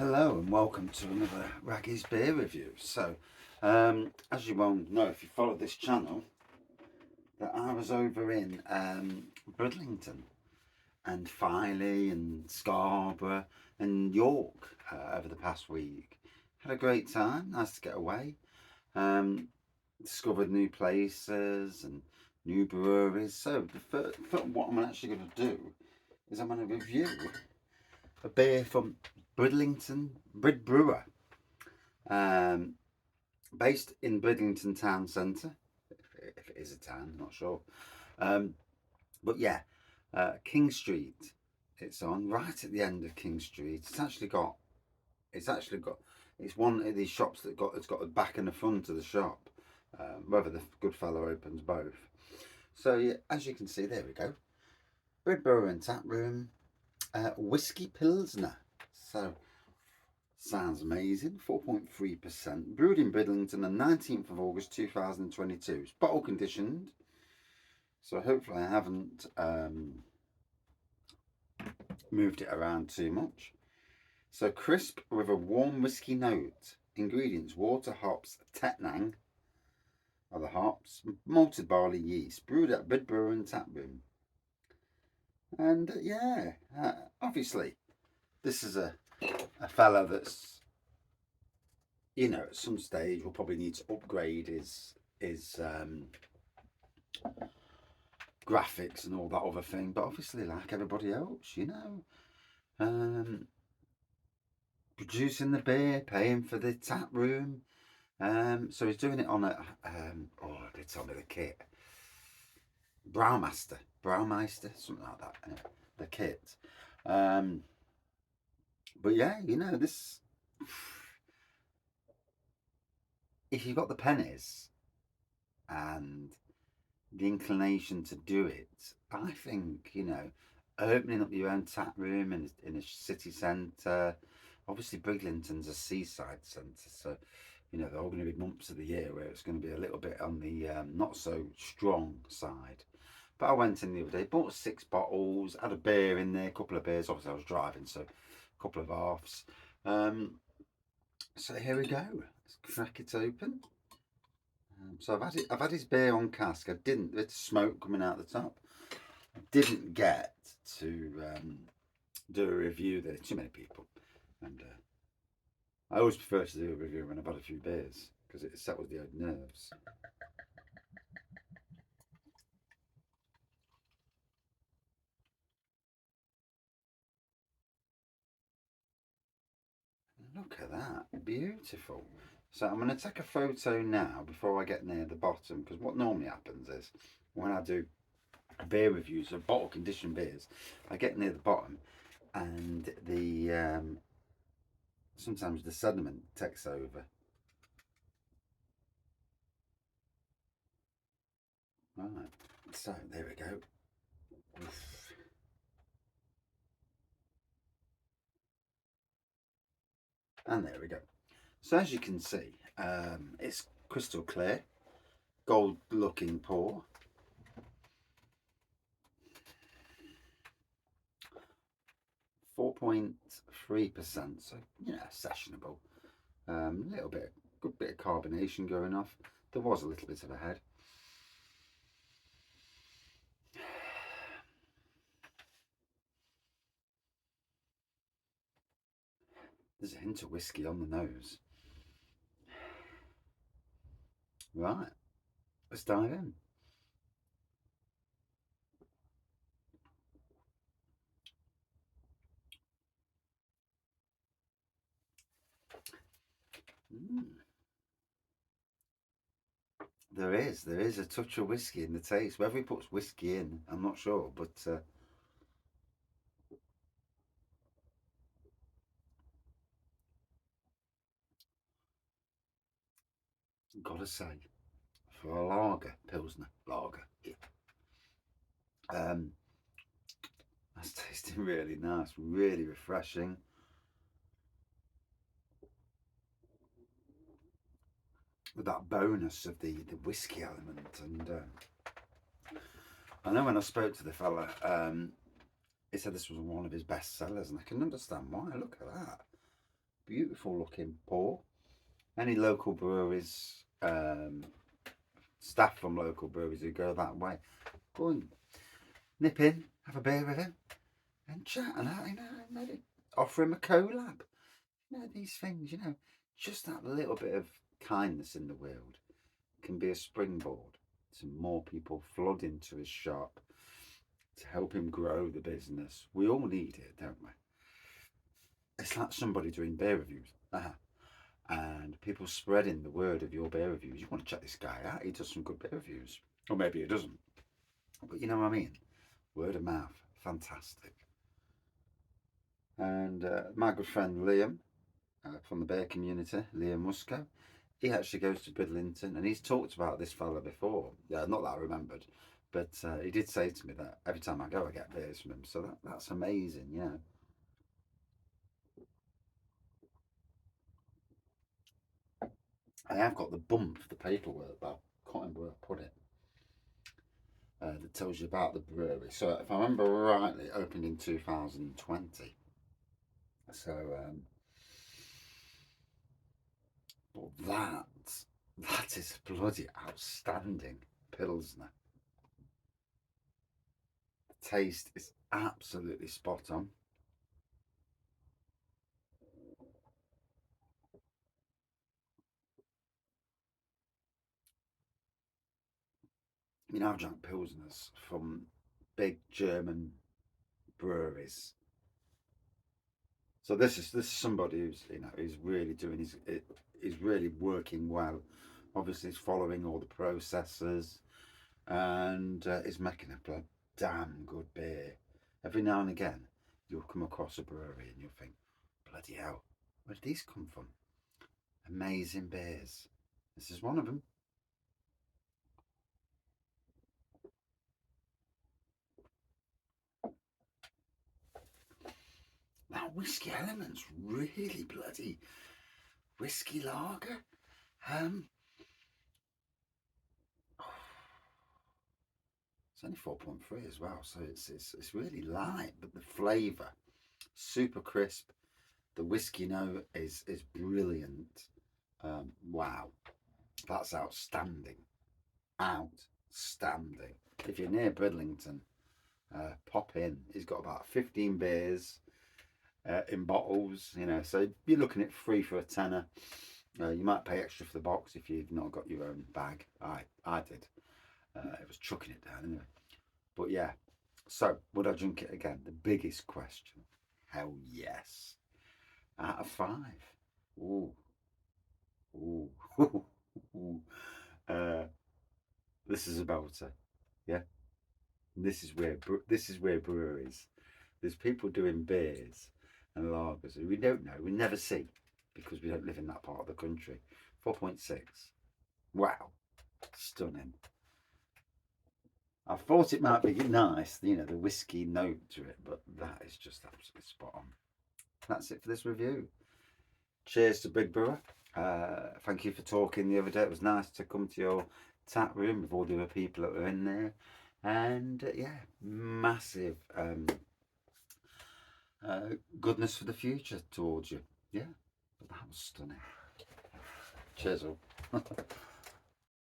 Hello and welcome to another Raggy's beer review. So, as you won't know if you follow this channel, that I was over in Bridlington and Filey and Scarborough and York over the past week. Had a great time, nice to get away. Discovered new places and new breweries. So, what I'm actually going to do is I'm going to review a beer from Bridbrewer, um, based in Bridlington town centre, if it is a town, I'm not sure. But yeah, King Street. It's on right at the end of King Street. It's one of these shops it's got the back and the front of the shop. Whether the good fellow opens both. So yeah, as you can see, there we go. Bridbrewer and Taproom, Whisky Pilsner. So sounds amazing. 4.3%. Brewed in Bridlington on 19th of August 2022. It's bottle conditioned. So hopefully I haven't moved it around too much. So crisp with a warm whiskey note. Ingredients: water, hops, Tetnang are the hops, malted barley, yeast. Brewed at Bridbrewer and Taproom. And yeah, obviously this is a fella that's, you know, at some stage will probably need to upgrade his graphics and all that other thing, but obviously like everybody else, you know, producing the beer, paying for the tap room. So he's doing it on a they tell me the kit, Brewmeister, something like that. Anyway, the kit. But yeah, you know, this, if you've got the pennies and the inclination to do it, I think, you know, opening up your own tap room in a city centre. Obviously, Bridlington's a seaside centre, so you know there are going to be months of the year where it's going to be a little bit on the not so strong side. But I went in the other day, bought 6 bottles, had a beer in there, a couple of beers. Obviously, I was driving, so a couple of halves. So here we go. Let's crack it open. So I've had his beer on cask. I didn't. There's smoke coming out the top. I didn't get to do a review. There's too many people, and I always prefer to do a review when I've had a few beers because it settles the old nerves. Look at that, beautiful. So I'm going to take a photo now before I get near the bottom, because what normally happens is when I do beer reviews of bottle conditioned beers, I get near the bottom and the sometimes the sediment takes over. Right, so there we go. Oof. And there we go. So as you can see, it's crystal clear, gold looking pour. 4.3%, so you know, sessionable. A little bit, good bit of carbonation going off. There was a little bit of a head. There's a hint of whiskey on the nose. Right, let's dive in. Mm. There is a touch of whiskey in the taste. Whether he puts whiskey in, I'm not sure, but gotta say, for a lager, Pilsner lager, yeah. That's tasting really nice, really refreshing. With that bonus of the whiskey element, and I know when I spoke to the fella, he said this was one of his best sellers, and I can understand why. Look at that. beautiful looking pour. Any local breweries, staff from local breweries who go that way, go and nip in, have a beer with him, and chat, and maybe offer him a collab. These things, just that little bit of kindness in the world can be a springboard to more people flood into his shop to help him grow the business. We all need it, don't we? It's like somebody doing beer reviews. And people spreading the word of your beer reviews. You want to check this guy out, he does some good beer reviews. Or maybe he doesn't. But you know what I mean? Word of mouth, fantastic. And my good friend Liam, from the beer community, Liam Musco, he actually goes to Bridlington, and he's talked about this fella before. Yeah, not that I remembered, but he did say to me that every time I go, I get beers from him. So that's amazing, I have got the bump of the paperwork, but I can't remember where I put it. That tells you about the brewery. So if I remember rightly, it opened in 2020. So, but that is a bloody outstanding Pilsner. The taste is absolutely spot on. I've drank Pilsners from big German breweries. So this is somebody who's is really doing is really working well. Obviously, he's following all the processes, and is making a damn good beer. Every now and again, you'll come across a brewery and you'll think, bloody hell, where did these come from? Amazing beers. This is one of them. Now, whiskey element's really bloody whiskey lager. It's only 4.3 as well, so it's really light, but the flavour, super crisp. The whiskey note is brilliant. Wow, that's outstanding. Outstanding. If you're near Bridlington, pop in. He's got about 15 beers in bottles, so you're looking at 3 for a tenner. You might pay extra for the box if you've not got your own bag. I did. It was chucking it down anyway. But yeah, so would I drink it again? The biggest question. Hell yes. Out of 5. Ooh. Ooh. Ooh. Uh, this is a belter. Yeah. This is where breweries. There's people doing beers and lagers we don't know, we never see because we don't live in that part of the country. 4.6. Wow. Stunning. I thought it might be nice, the whiskey note to it, but that is just absolutely spot on. That's it for this review. Cheers to Big Brewer. Thank you for talking the other day. It was nice to come to your tap room with all the other people that were in there. And yeah, massive goodness for the future towards you. Yeah, but that was stunning. Cheers all.